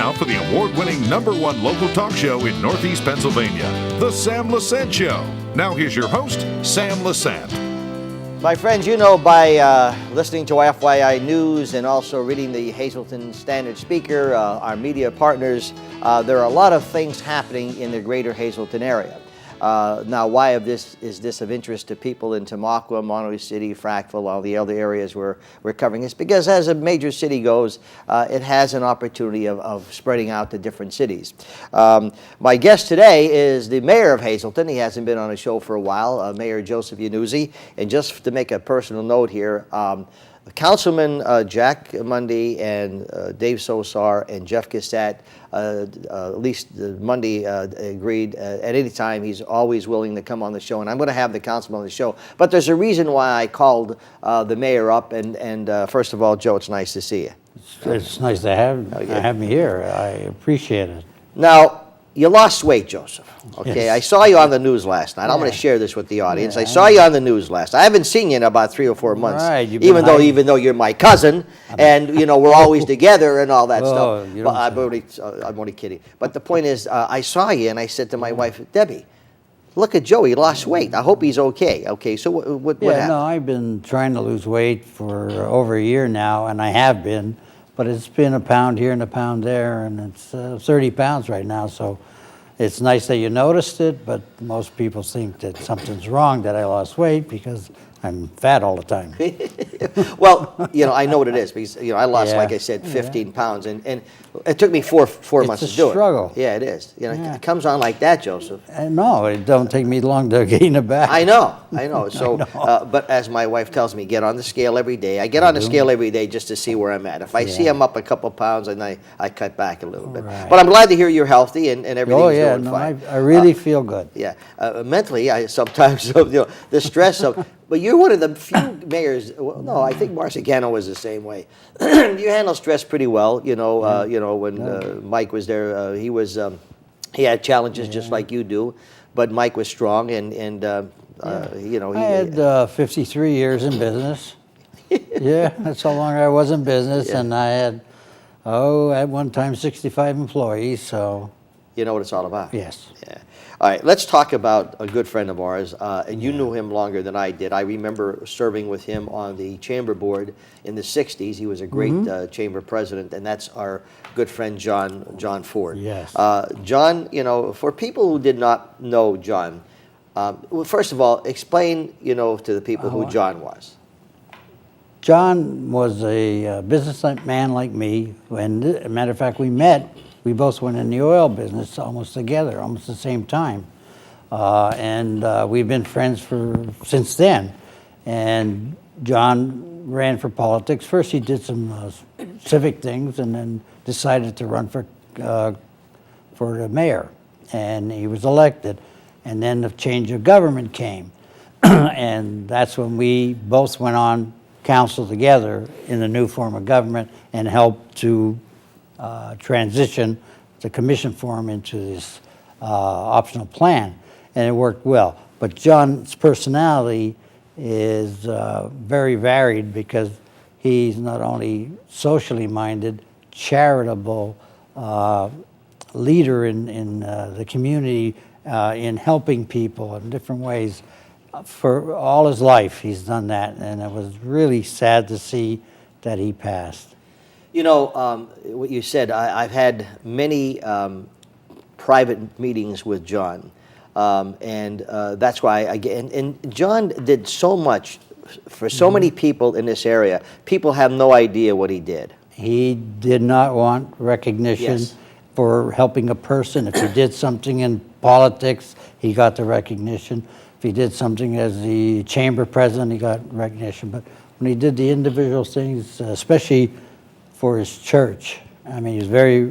now for the award-winning #1 local talk show in Northeast Pennsylvania, The Sam Lesante Show. Now here's your host, Sam Lesante. My friends, you know by listening to FYI News and also reading the Hazleton Standard Speaker, our media partners, there are a lot of things happening in the greater Hazleton area. Now, why is this of interest to people in Tamaqua, Monterey City, Frackville, all the other areas we're covering? It's because as a major city goes, it has an opportunity of spreading out to different cities. My guest today is the mayor of Hazleton. He hasn't been on a show for a while, Mayor Joseph Yannuzzi. And just to make a personal note here, Councilman Jack Mundy and Dave Sosar and Jeff Gissat, at least Mundy agreed at any time. He's always willing to come on the show, and I'm going to have the councilman on the show. But there's a reason why I called the mayor up, and first of all, Joe, it's nice to see you. It's nice to have me here. I appreciate it. Now, you lost weight, Joseph. Okay, Yes. I saw you on the news last night. I'm going to share this with the audience. I saw you on the news last night. I haven't seen you in about 3 or 4 months. Right, even though you're my cousin, and you know we're always together and all that stuff. But I'm only kidding. But the point is, I saw you and I said to my wife, Debbie, look at Joe. He lost weight. I hope he's okay. Okay, so what happened? No, I've been trying to lose weight for over a year now, and I have been. But it's been a pound here and a pound there, and it's 30 pounds right now. So it's nice that you noticed it, but most people think that something's wrong, that I lost weight because I'm fat all the time. Well, I know what it is because I lost, like I said, 15 pounds, and it took me four months to do it. It's a struggle. Yeah, it is. It comes on like that, Joseph. No, it don't take me long to gain it back. I know. So, but as my wife tells me, get on the scale every day. I get on the scale every day just to see where I'm at. If I see I'm up a couple pounds, and I cut back a little bit. Right. But I'm glad to hear you're healthy and everything's going fine. I really feel good. Yeah, mentally, I sometimes the stress of. But you're one of the few mayors. Well, no, I think Marcigano was the same way. You handle stress pretty well. When Mike was there, he had challenges just like you do, but Mike was strong and I had 53 years in business. Yeah, that's how long I was in business, and I had at one time 65 employees. So you know what it's all about. Yes. Yeah. All right, let's talk about a good friend of ours, and you knew him longer than I did. I remember serving with him on the chamber board in the 60s. He was a great chamber president, and that's our good friend John Ford. Yes. John, for people who did not know John, well, first of all, explain, to the people who John was. John was a businessman like me. And as a matter of fact, we both went in the oil business almost together, almost the same time. And we've been friends since then. And John ran for politics. First he did some civic things and then decided to run for the mayor. And he was elected. And then the change of government came. And that's when we both went on council together in the new form of government and helped to transition the commission form into this optional plan, and it worked well. But John's personality is very varied because he's not only socially minded, charitable, leader in the community, in helping people in different ways. For all his life, he's done that, and it was really sad to see that he passed. What you said, I've had many private meetings with John, and that's why and John did so much for so many people in this area. People have no idea what he did. He did not want recognition for helping a person. If he did something in politics, he got the recognition. If he did something as the chamber president, he got recognition. But when he did the individual things, especially for his church, I mean, he was very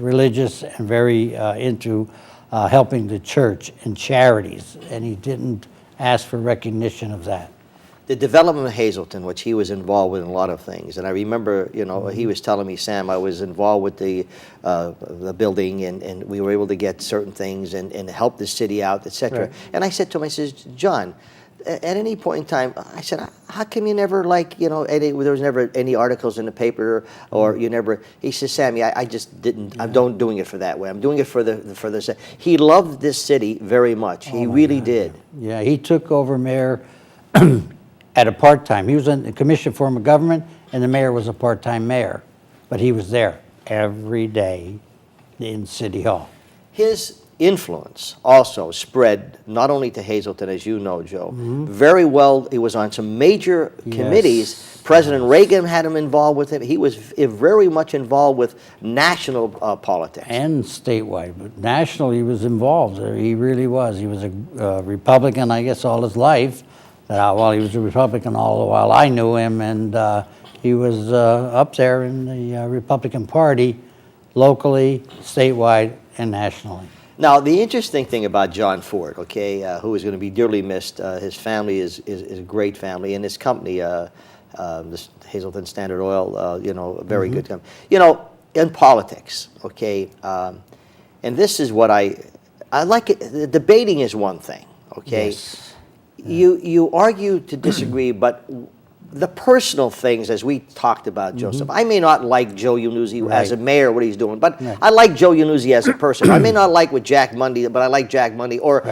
religious and very into helping the church and charities, and he didn't ask for recognition of that. The development of Hazleton, which he was involved with in a lot of things, and I remember, he was telling me, Sam, I was involved with the building, and we were able to get certain things and help the city out, etc. Right. And I said to him, I says, John, at any point in time, I said, how come you never there was never any articles in the paper or you never, he says, Sammy, I just didn't, I'm don't doing it for that way. I'm doing it for the, he loved this city very much. He really did. Yeah, he took over mayor at a part-time. He was in the commission form of government, and the mayor was a part-time mayor. But he was there every day in City Hall. His influence also spread not only to Hazleton, as you know, Joe, very well. He was on some major committees. President Reagan had him involved with it. He was very much involved with national politics. And statewide, but nationally he was involved. He really was. He was a Republican, I guess, all his life. Well, he was a Republican all the while I knew him, and he was up there in the Republican Party, locally, statewide, and nationally. Now, the interesting thing about John Ford, who is going to be dearly missed, his family is a great family, and his company, this Hazleton Standard Oil, a very good company. In politics, and this is what I like. Debating is one thing, Yes. You argue to disagree, but the personal things, as we talked about, Joseph, I may not like Joe Yannuzzi as a mayor, what he's doing, but I like Joe Yannuzzi as a person. I may not like with Jack Mundy, but I like Jack Mundy, or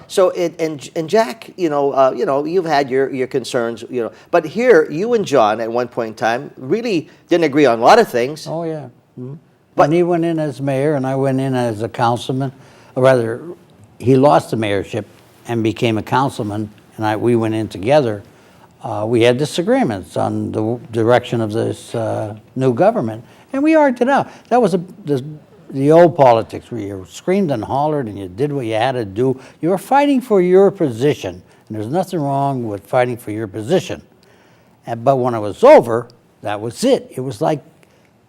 so. And Jack, you've had your concerns, but here you and John at one point in time really didn't agree on a lot of things. Oh yeah, but he went in as mayor, and I went in as a councilman. Or rather, he lost the mayorship and became a councilman, and we went in together. We had disagreements on the direction of this new government, and we argued it out. That was the old politics where you screamed and hollered and you did what you had to do. You were fighting for your position, and there's nothing wrong with fighting for your position. But when it was over, that was it. It was like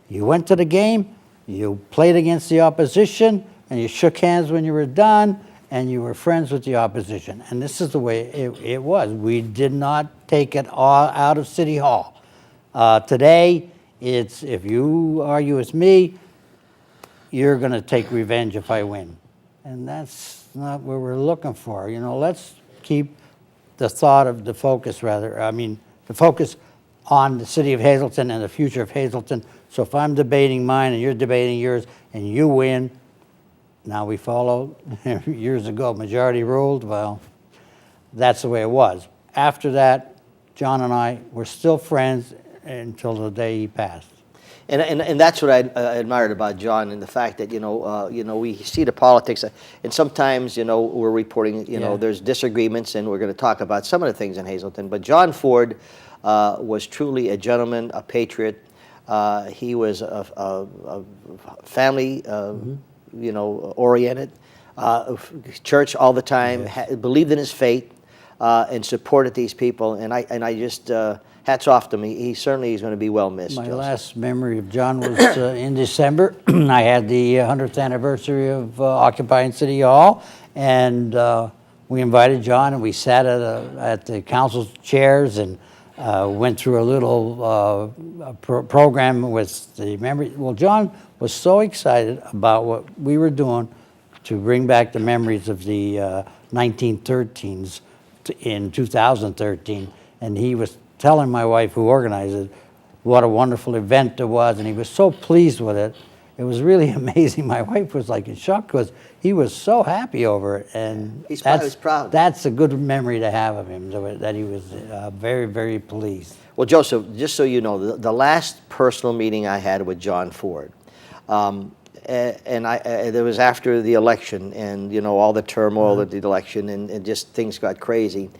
you went to the game, you played against the opposition, and you shook hands when you were done, and you were friends with the opposition. And this is the way it was. We did not take it all out of City Hall. Today, it's if you argue with me, you're going to take revenge if I win. And that's not what we're looking for. Let's keep the focus on the city of Hazleton and the future of Hazleton. So if I'm debating mine and you're debating yours and you win, now we follow, years ago, majority ruled. Well, that's the way it was. After that, John and I were still friends until the day he passed. And that's what I admired about John, and the fact that we see the politics, and sometimes we're reporting there's disagreements, and we're going to talk about some of the things in Hazleton. But John Ford was truly a gentleman, a patriot. He was a family. Oriented, church all the time, believed in his faith, and supported these people. And I just hats off to him. He certainly is going to be well missed. My last memory of John was in December. I had the 100th anniversary of occupying City Hall, and we invited John, and we sat at the council's chairs and went through a little program with the memory. Well, John was so excited about what we were doing to bring back the memories of the 1913s in 2013, and he was telling my wife, who organized it, what a wonderful event it was, and he was so pleased with it. It was really amazing. My wife was like in shock because he was so happy over it, and he was proud. That's a good memory to have of him, that he was very, very pleased. Well, Joseph, just so you know, the last personal meeting I had with John Ford, and it was after the election, and all the turmoil of the election, and just things got crazy.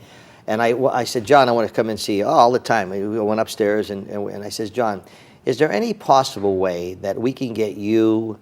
And I said, John, I want to come and see you all the time. We went upstairs, and I says, John, is there any possible way that we can get you,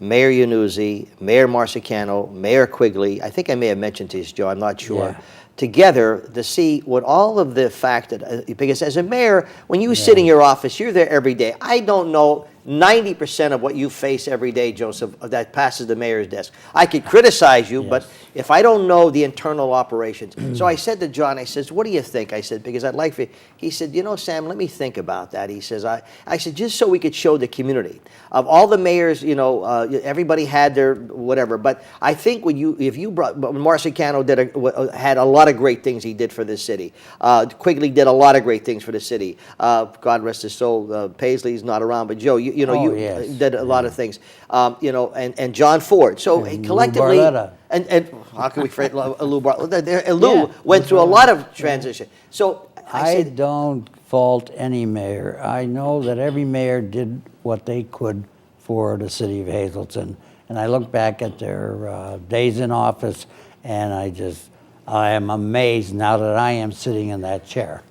Mayor Yannuzzi, Mayor Marsicano, Mayor Quigley, I think I may have mentioned to you, Joe, I'm not sure, together to see what all of the fact that, because as a mayor, when you sit in your office, you're there every day. I don't know 90% of what you face every day, Joseph, that passes the mayor's desk. I could criticize you, but if I don't know the internal operations. So I said to John, I says, what do you think? I said, because I'd like for you. He said, you know, Sam, let me think about that. He says, I said, just so we could show the community. Of all the mayors, you know, everybody had their whatever, but I think when Marcicano had a lot of great things he did for this city. Quigley did a lot of great things for the city. God rest his soul, Paisley's not around, but Joe, you did a lot of things, you know, and John Ford. So collectively, and how can we forget Lou Bartlett? Lou went through a lot of transition. So I don't fault any mayor. I know that every mayor did what they could for the city of Hazleton, and I look back at their days in office, and I am amazed now that I am sitting in that chair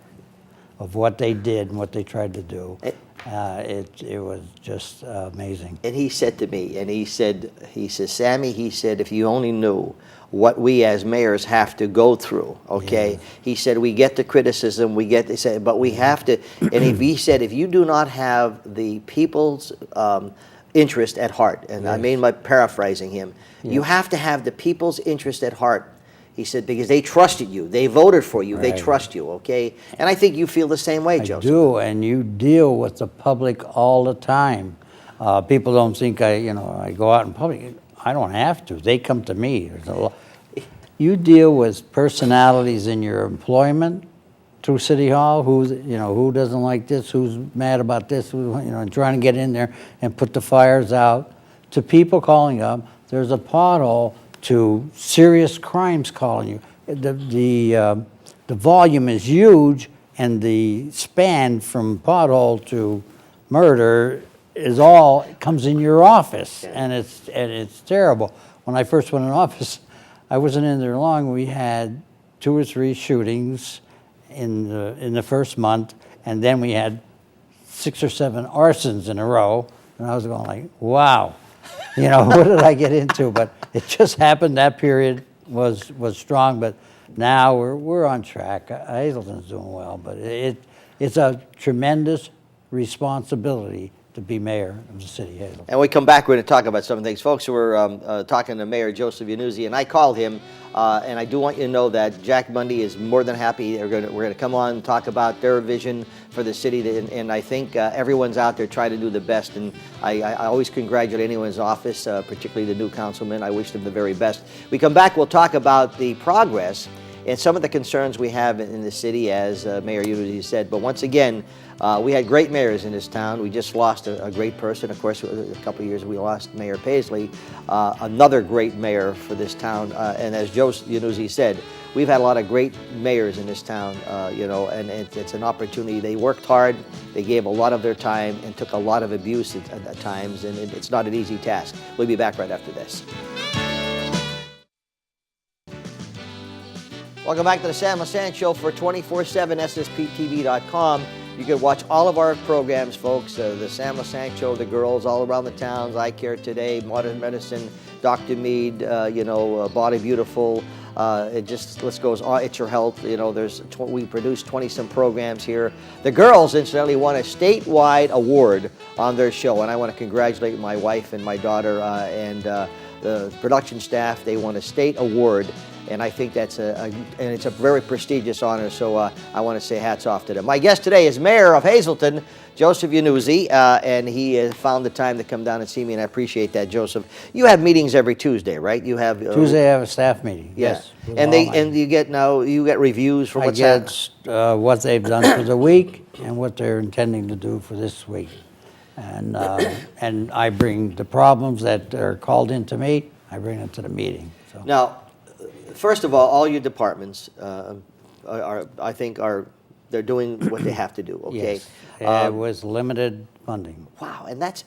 of what they did and what they tried to do. It was just amazing. And he said to me, and he says, Sammy, he said, if you only knew what we as mayors have to go through, okay? Yes. He said, we get the criticism, but we have to, and he said, if you do not have the people's interest at heart, and I mean by paraphrasing him, you have to have the people's interest at heart. He said, because they trusted you. They voted for you. They trust you, okay? And I think you feel the same way, Joseph. I do, and you deal with the public all the time. People don't think I go out in public. I don't have to. They come to me. There's a lot. You deal with personalities in your employment through City Hall, who doesn't like this, who's mad about this, and trying to get in there and put the fires out, to people calling up. There's a pothole to serious crimes calling you. The volume is huge, and the span from pothole to murder comes in your office, and it's terrible. When I first went in office, I wasn't in there long. We had 2 or 3 shootings in the first month, and then we had 6 or 7 arsons in a row, and I was going like, wow. What did I get into? But it just happened. That period was strong, but now we're on track. Hazleton's doing well, but it's a tremendous responsibility to be mayor of the city of Hazleton. And we come back, we're going to talk about some things. Folks, we're talking to Mayor Joseph Yannuzzi, and I called him, and I do want you to know that Jack Bundy is more than happy. We're going to come on and talk about their vision for the city, and I think everyone's out there trying to do the best, and I always congratulate anyone in his office, particularly the new councilman. I wish them the very best. We come back, we'll talk about the progress and some of the concerns we have in the city, as Mayor Yannuzzi said. But once again, we had great mayors in this town. We just lost a great person. Of course, a couple of years we lost Mayor Paisley, another great mayor for this town. And as Joe Yannuzzi said, we've had a lot of great mayors in this town, and it's an opportunity. They worked hard, they gave a lot of their time, and took a lot of abuse at times, and it's not an easy task. We'll be back right after this. Welcome back to the Sam Lesante Show for 24/7 SSPTV.com. You can watch all of our programs, folks. The Sam Lesante Show, the girls all around the towns, I Care Today, Modern Medicine, Dr. Mead, Body Beautiful. It just list goes on. It's Your Health. We produce 20-some programs here. The girls, incidentally, won a statewide award on their show, and I want to congratulate my wife and my daughter and the production staff. They won a state award. And I think it's a very prestigious honor, so I want to say hats off to them. My guest today is Mayor of Hazleton, Joseph Yannuzzi, and he found the time to come down and see me, and I appreciate that, Joseph. You have meetings every Tuesday, right? You have Tuesday. I have a staff meeting. Yes, and you get reviews for what's happening. I get what they've done for the week and what they're intending to do for this week, and I bring the problems that are called into me. I bring them to the meeting. So. Now. First of all your departments they're doing what they have to do, okay? Yes. It was limited funding. Wow, and that's,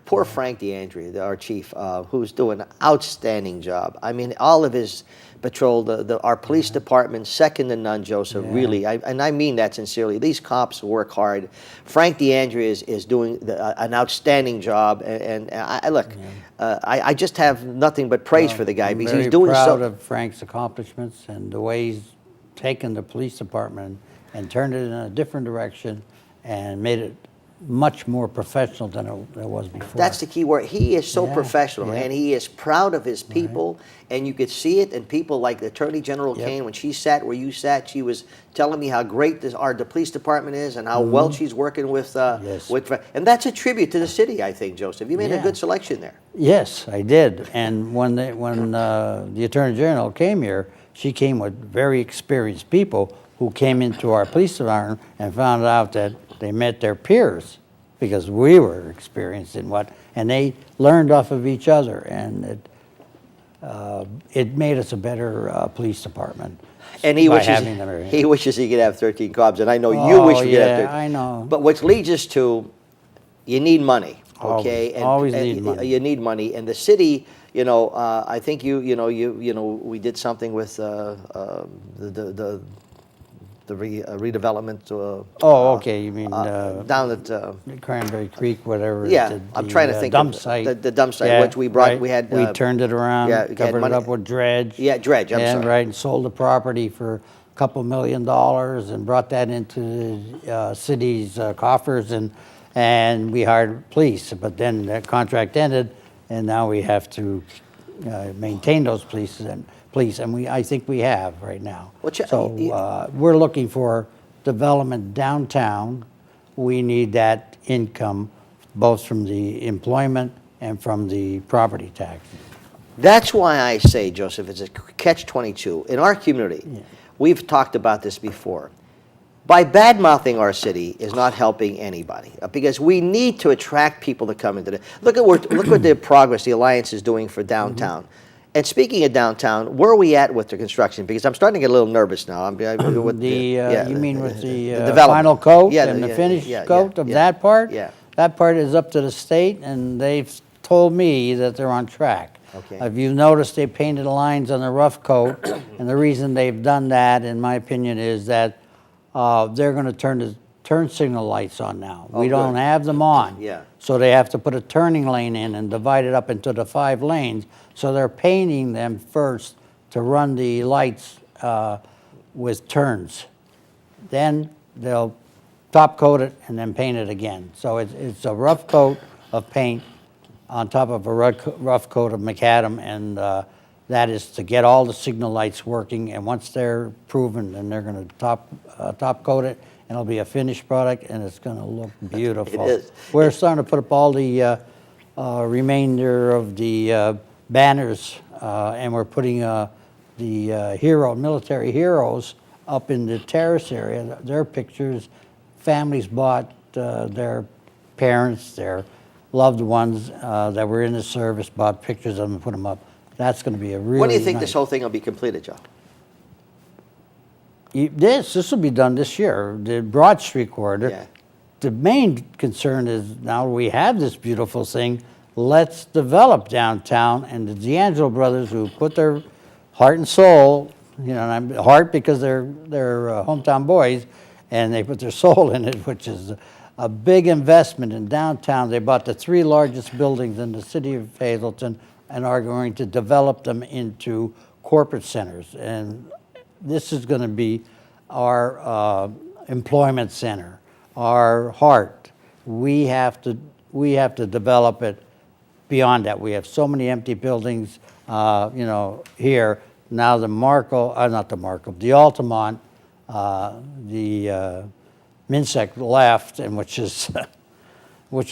poor Frank DeAndrea, our chief, who's doing an outstanding job. I mean, all of his patrol, our police department, second to none, Joseph, really, and I mean that sincerely. These cops work hard. Frank DeAndrea is doing an outstanding job, and I just have nothing but praise for the guy, because he's doing so. I'm very proud of Frank's accomplishments and the way he's taken the police department and turned it in a different direction and made it much more professional than it was before. That's the key word. He is so Yeah, professional, yeah. and he is proud of his people, and you could see it. And people like the Attorney General Yep. Kane, when she sat where you sat, she was telling me how great the police department is and how well she's working with Yes. and that's a tribute to the city, I think, Joseph. You made a Yeah. good selection there. Yes, I did. And when the Attorney General came here, she came with very experienced people who came into our police department and found out that they met their peers because we were experienced in and they learned off of each other, and it made us a better police department. And he by wishes having them here. he wishes he could have 13 cops, and I know you wish we could have 13. I know. But which leads us to, you need money, okay? Always need money. You need money, and the city, I think you we did something with the redevelopment. Okay. You mean down at. Cranberry Creek, whatever. Yeah, I'm trying to think dump of site. the dump site, Yeah, which we brought. right. We had. We turned it around, yeah, we had covered it money- up with dredge. Yeah, dredge. I'm and, sorry. Right, and sold the property for a couple $1 million and brought that into the city's coffers, and we hired police. But then that contract ended, and now we have to maintain those police, and I think we have right now. We're looking for development downtown. We need that income both from the employment and from the property tax. That's why I say, Joseph, it's a catch-22. In our community, we've talked about this before. By bad-mouthing our city is not helping anybody, because we need to attract people to come into look what the progress the Alliance is doing for downtown. And speaking of downtown, where are we at with the construction? Because I'm starting to get a little nervous now. With You mean with the development. final coat Yeah, and the finished yeah, coat yeah, of yeah. that part? Yeah. That part is up to the state, and they've told me that they're on track. Okay. If you've noticed, they painted lines on the rough coat, and the reason they've done that, in my opinion, is that they're going to turn the turn signal lights on now. We don't good. have them on. Yeah. So they have to put a turning lane in and divide it up into the 5 lanes. So they're painting them first to run the lights with turns. Then they'll top coat it and then paint it again. So it's a rough coat of paint on top of a rough coat of macadam, and that is to get all the signal lights working. And once they're proven, then they're going to top coat it, and it'll be a finished product, and it's going to look beautiful. It is. We're starting to put up all the remainder of the banners, and we're putting the military heroes up in the terrace area. Their pictures, families bought their parents, their loved ones that were in the service, bought pictures of them and put them up. That's going to be a really When do you think nice. this whole thing will be completed, Joe? This will be done this year. The Broad Street corridor. Yeah. The main concern is now we have this beautiful thing. Let's develop downtown, and the D'Angelo brothers, who put their heart and soul, heart because they're hometown boys, and they put their soul in it, which is a big investment in downtown. They bought the 3 largest buildings in the city of Hazleton and are going to develop them into corporate centers. And this is going to be our employment center, our heart. We have to develop it beyond that. We have so many empty buildings, here. Now the the Altamont, the Minsek left, and which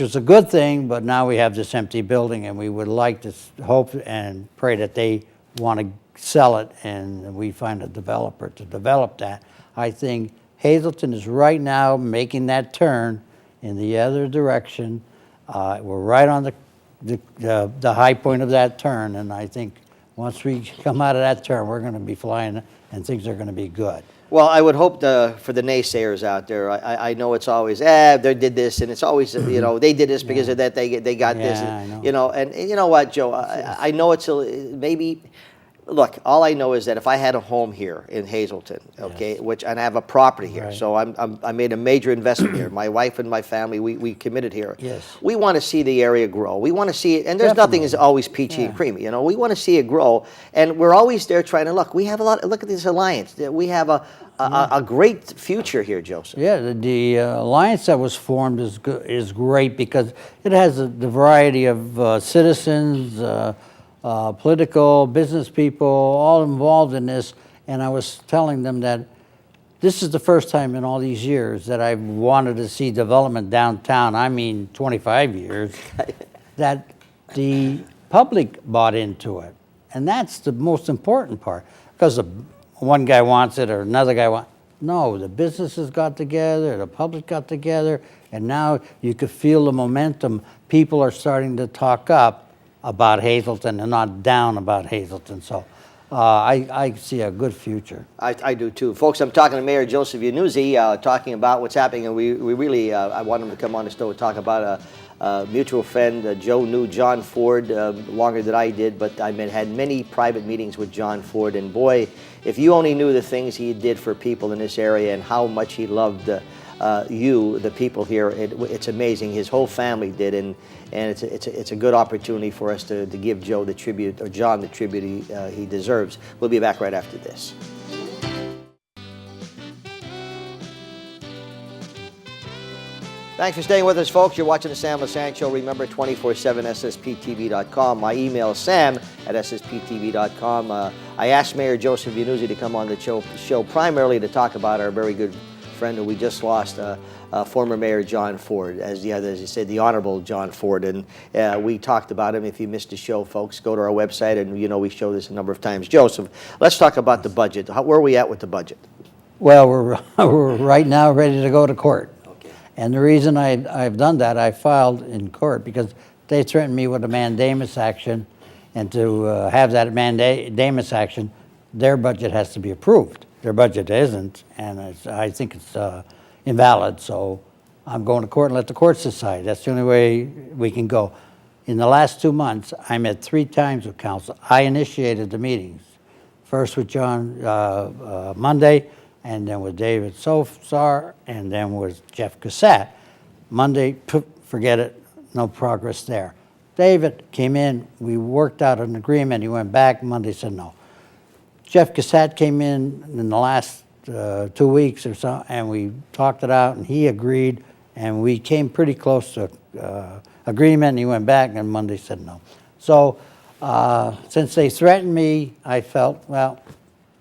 is a good thing, but now we have this empty building, and we would like to hope and pray that they want to sell it, and we find a developer to develop that. I think Hazleton is right now making that turn in the other direction. We're right on the high point of that turn, and I think once we come out of that turn, we're going to be flying, and things are going to be good. Well, I would hope for the naysayers out there. I know it's always, they did this, and it's always, they did this because of that. They got this, Yeah, I know. And you know what, Joe? I know it's maybe. look, all I know is that if I had a home here in Hazleton, okay, Yes. and I have a property here, Right. so I made a major investment here. My wife and my family, we committed here. Yes. We want to see the area grow. We want to see it, and there's nothing is Definitely. always peachy and creamy. You know, we want to see it grow, and we're always there trying to look. We have a lot. Look at this alliance. We have a great future here, Joseph. Yeah, the alliance that was formed is great because it has the variety of citizens, political, business people, all involved in this. And I was telling them that this is the first time in all these years that I've wanted to see development downtown. I mean, 25 years, that the public bought into it. And that's the most important part because one guy wants it or another guy wants. No, the businesses got together, the public got together, and now you could feel the momentum. People are starting to talk up about Hazleton and not down about Hazleton. So I see a good future. I do too. Folks, I'm talking to Mayor Joseph Yannuzzi, talking about what's happening, and we really, I want him to come on the show and talk about a mutual friend. Joe knew John Ford longer than I did, but I had many private meetings with John Ford, and boy, if you only knew the things he did for people in this area and how much he loved the people here, it's amazing. His whole family did, and it's a good opportunity for us to give Joe the tribute, or John the tribute he deserves. We'll be back right after this. Thanks for staying with us, folks. You're watching the Sam Lesante Show. Remember, 24/7 SSPTV.com. My email is sam@ssptv.com. I asked Mayor Joseph Yannuzzi to come on the show primarily to talk about our very good friend who we just lost, former Mayor John Ford, as you said, the Honorable John Ford. And we talked about him. If you missed the show, folks, go to our website, and we show this a number of times. Joseph, let's talk about the budget. Where are we at with the budget? Well, we're right now ready to go to court. And the reason I've done that, I filed in court because they threatened me with a mandamus action, and to have that mandamus action, their budget has to be approved. Their budget isn't, and I think it's invalid, so I'm going to court and let the courts decide. That's the only way we can go. In the last 2 months, I met 3 times with council. I initiated the meetings, first with John Monday, and then with David Sofsar, and then with Jeff Cassett. Monday, forget it, no progress there. David came in, we worked out an agreement, he went back, Monday said no. Jeff Cassett came in the last 2 weeks or so, and we talked it out, and he agreed, and we came pretty close to agreement, and he went back, and Monday said no. So since they threatened me, I felt, well,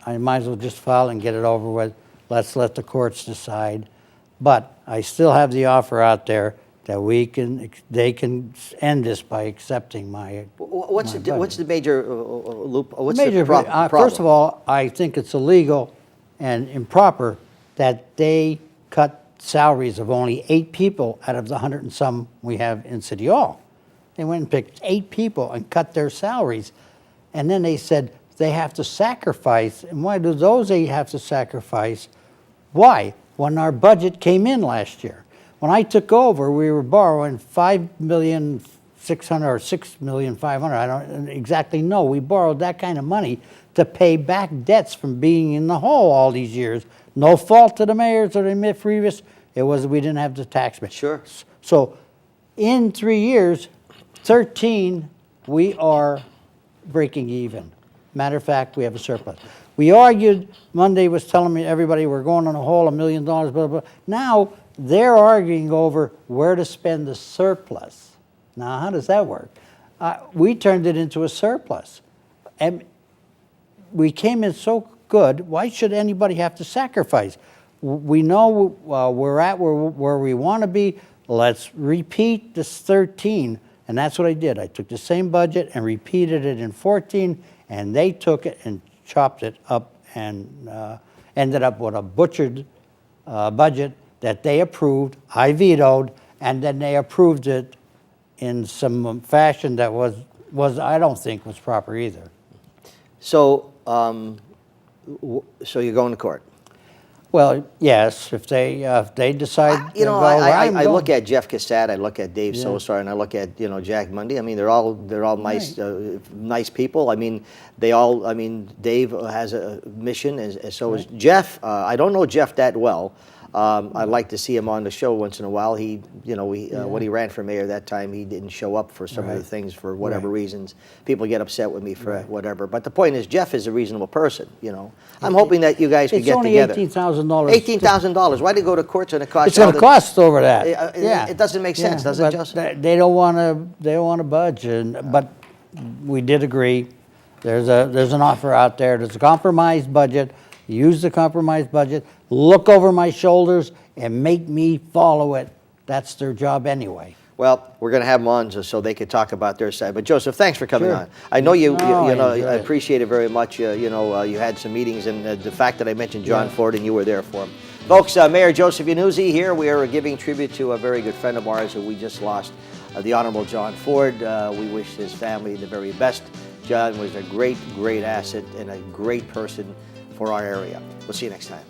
I might as well just file and get it over with. Let's let the courts decide. But I still have the offer out there that they can end this by accepting my. What's the major loop? What's major the problem? First of all, I think it's illegal and improper that they cut salaries of only 8 people out of the 100 and some we have in City Hall. They went and picked 8 people and cut their salaries, and then they said they have to sacrifice. And why do those 8 have to sacrifice? Why? When our budget came in last year. When I took over, we were borrowing $5,600,000 or $6,500,000. I don't exactly know. We borrowed that kind of money to pay back debts from being in the hole all these years. No fault to the mayors or the previous. It was we didn't have the tax base. Sure. So in 3 years, 13, we are breaking even. Matter of fact, we have a surplus. We argued, Monday was telling me, everybody, we're going in a hole, $1 million, blah, blah, blah. Now, they're arguing over where to spend the surplus. Now, how does that work? We turned it into a surplus. And we came in so good, why should anybody have to sacrifice? We know we're at where we want to be. Let's repeat this 13. And that's what I did. I took the same budget and repeated it in 14, and they took it and chopped it up and ended up with a butchered budget that they approved. I vetoed, and then they approved it in some fashion that was I don't think was proper either. So, so you're going to court? Well, yes, if they decide to You know, go, I'm I going. look at Jeff Cassat, I look at Dave Sosar, and I look at Jack Mundy. I mean, they're all nice nice people. I mean, Dave has a mission, and so is Jeff. I don't know Jeff that well. I'd like to see him on the show once in a while. He, when he ran for mayor that time, he didn't show up for some of the things for whatever reasons. People get upset with me for whatever. But the point is, Jeff is a reasonable person. I'm hoping that you guys can get together. It's only $18,000. $18,000. Why do you go to courts and it costs? It's going to cost over that. It doesn't make sense, does it, but Joseph? They don't want to. They don't want to budge. But we did agree. There's an offer out there. There's a compromised budget. Use the compromised budget. Look over my shoulders and make me follow it. That's their job anyway. Well, we're going to have them on so they could talk about their side. But Joseph, thanks for coming Sure. on. I know I I appreciate it very much. You had some meetings, and the fact that I mentioned John Ford and you were there for him. Folks, Mayor Joseph Yannuzzi here. We are giving tribute to a very good friend of ours who we just lost, the Honorable John Ford. We wish his family the very best. John was a great, great asset and a great person for our area. We'll see you next time.